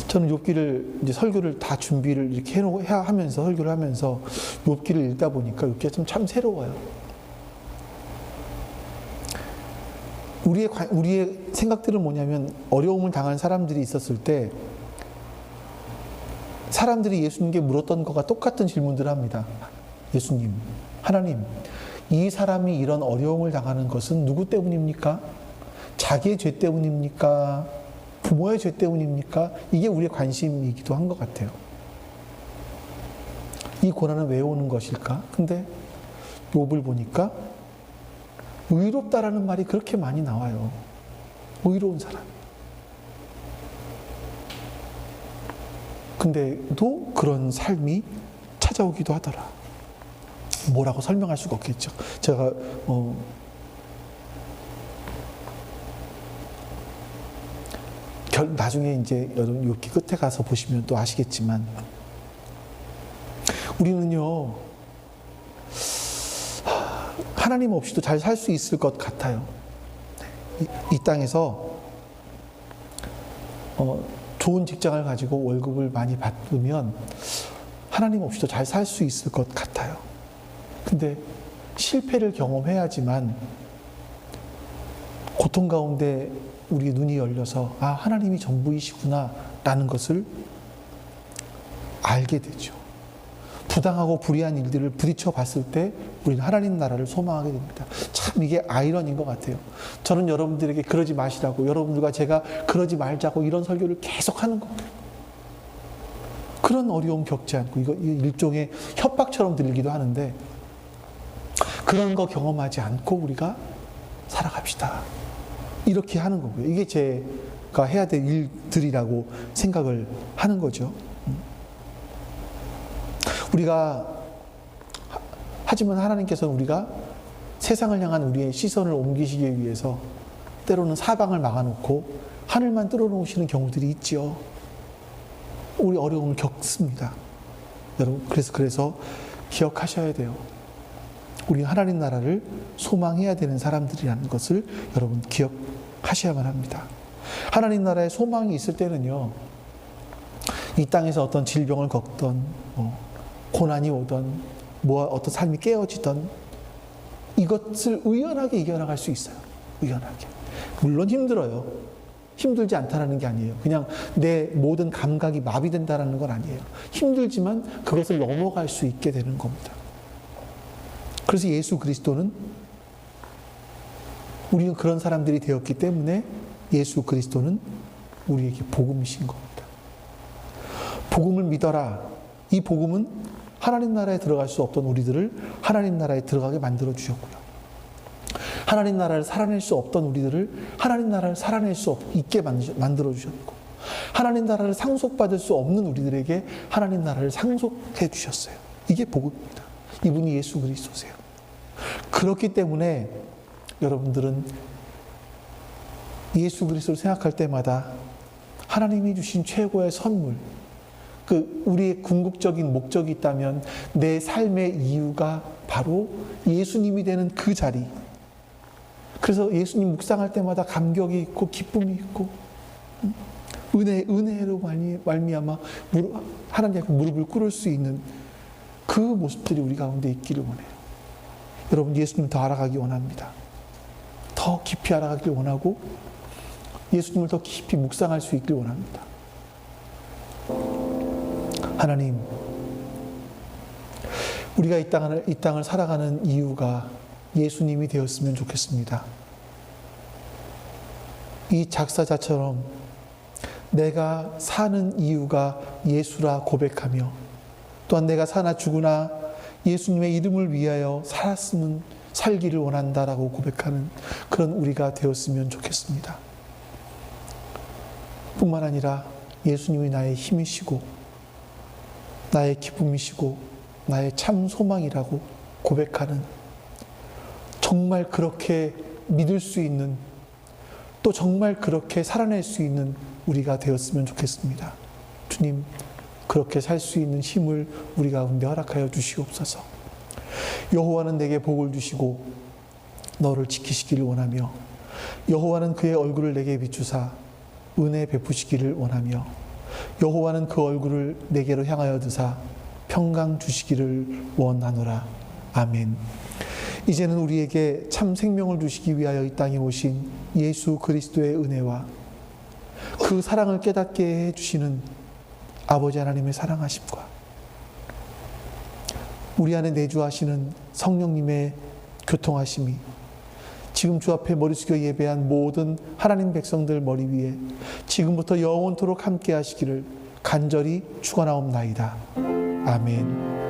저는 욥기를 이제 설교를 다 준비를 이렇게 하면서 설교를 하면서 욥기를 읽다 보니까 욥기가 참 새로워요. 우리의 생각들은 뭐냐면, 어려움을 당한 사람들이 있었을 때 사람들이 예수님께 물었던 것과 똑같은 질문들을 합니다. 예수님, 하나님, 이 사람이 이런 어려움을 당하는 것은 누구 때문입니까? 자기의 죄 때문입니까? 부모의 죄 때문입니까? 이게 우리의 관심이기도 한 것 같아요. 이 고난은 왜 오는 것일까? 근데 욥을 보니까 의롭다라는 말이 그렇게 많이 나와요. 의로운 사람. 근데도 그런 삶이 찾아오기도 하더라. 뭐라고 설명할 수가 없겠죠. 제가 나중에 이제 여러분 욥기 끝에 가서 보시면 또 아시겠지만 우리는요 하나님 없이도 잘 살 수 있을 것 같아요. 이 땅에서 좋은 직장을 가지고 월급을 많이 받으면 하나님 없이도 잘 살 수 있을 것 같아요. 근데 실패를 경험해야지만 고통 가운데 우리 눈이 열려서 아 하나님이 전부이시구나 라는 것을 알게 되죠. 부당하고 불의한 일들을 부딪혀 봤을 때 우리는 하나님 나라를 소망하게 됩니다. 참 이게 아이러니인 것 같아요. 저는 여러분들에게 그러지 마시라고, 여러분들과 제가 그러지 말자고 이런 설교를 계속 하는 겁니다. 그런 어려움 겪지 않고 이거 일종의 협박처럼 들리기도 하는데 그런 거 경험하지 않고 우리가 살아갑시다. 이렇게 하는 거고요. 이게 제가 해야 될 일들이라고 생각을 하는 거죠. 하지만 하나님께서는 우리가 세상을 향한 우리의 시선을 옮기시기 위해서 때로는 사방을 막아놓고 하늘만 뚫어놓으시는 경우들이 있죠. 우리 어려움을 겪습니다. 여러분, 그래서 기억하셔야 돼요. 우리 하나님 나라를 소망해야 되는 사람들이라는 것을 여러분 기억하셔야만 합니다. 하나님 나라에 소망이 있을 때는요, 이 땅에서 어떤 질병을 겪던, 고난이 오던, 어떤 삶이 깨어지던 이것을 의연하게 이겨나갈 수 있어요. 의연하게. 물론 힘들어요. 힘들지 않다라는 게 아니에요. 그냥 내 모든 감각이 마비된다라는 건 아니에요. 힘들지만 그것을 넘어갈 수 있게 되는 겁니다. 그래서 예수 그리스도는 우리는 그런 사람들이 되었기 때문에 예수 그리스도는 우리에게 복음이신 겁니다. 복음을 믿어라. 이 복음은 하나님 나라에 들어갈 수 없던 우리들을 하나님 나라에 들어가게 만들어 주셨고요. 하나님 나라를 살아낼 수 없던 우리들을 하나님 나라를 살아낼 수 있게 만들어 주셨고, 하나님 나라를 상속받을 수 없는 우리들에게 하나님 나라를 상속해 주셨어요. 이게 복음입니다. 이분이 예수 그리스도세요. 그렇기 때문에 여러분들은 예수 그리스도를 생각할 때마다 하나님이 주신 최고의 선물, 우리의 궁극적인 목적이 있다면 내 삶의 이유가 바로 예수님이 되는 그 자리. 그래서 예수님 묵상할 때마다 감격이 있고 기쁨이 있고 은혜로 말미암아 하나님 앞에 무릎을 꿇을 수 있는 그 모습들이 우리 가운데 있기를 원해요. 여러분, 예수님을 더 알아가기 원합니다. 더 깊이 알아가길 원하고 예수님을 더 깊이 묵상할 수 있길 원합니다. 하나님, 우리가 이 땅을 살아가는 이유가 예수님이 되었으면 좋겠습니다. 이 작사자처럼 내가 사는 이유가 예수라 고백하며 또한 내가 사나 죽으나 예수님의 이름을 위하여 살기를 원한다라고 고백하는 그런 우리가 되었으면 좋겠습니다. 뿐만 아니라 예수님이 나의 힘이시고 나의 기쁨이시고 나의 참 소망이라고 고백하는, 정말 그렇게 믿을 수 있는, 또 정말 그렇게 살아낼 수 있는 우리가 되었으면 좋겠습니다. 주님, 그렇게 살 수 있는 힘을 우리 가운데 허락하여 주시옵소서. 여호와는 내게 복을 주시고 너를 지키시기를 원하며 여호와는 그의 얼굴을 내게 비추사 은혜 베푸시기를 원하며 여호와는 그 얼굴을 내게로 향하여 드사 평강 주시기를 원하노라. 아멘. 이제는 우리에게 참 생명을 주시기 위하여 이 땅에 오신 예수 그리스도의 은혜와 그 사랑을 깨닫게 해주시는 아버지 하나님의 사랑하심과 우리 안에 내주하시는 성령님의 교통하심이 지금 주 앞에 머리 숙여 예배한 모든 하나님 백성들 머리 위에 지금부터 영원토록 함께 하시기를 간절히 축원하옵나이다. 아멘.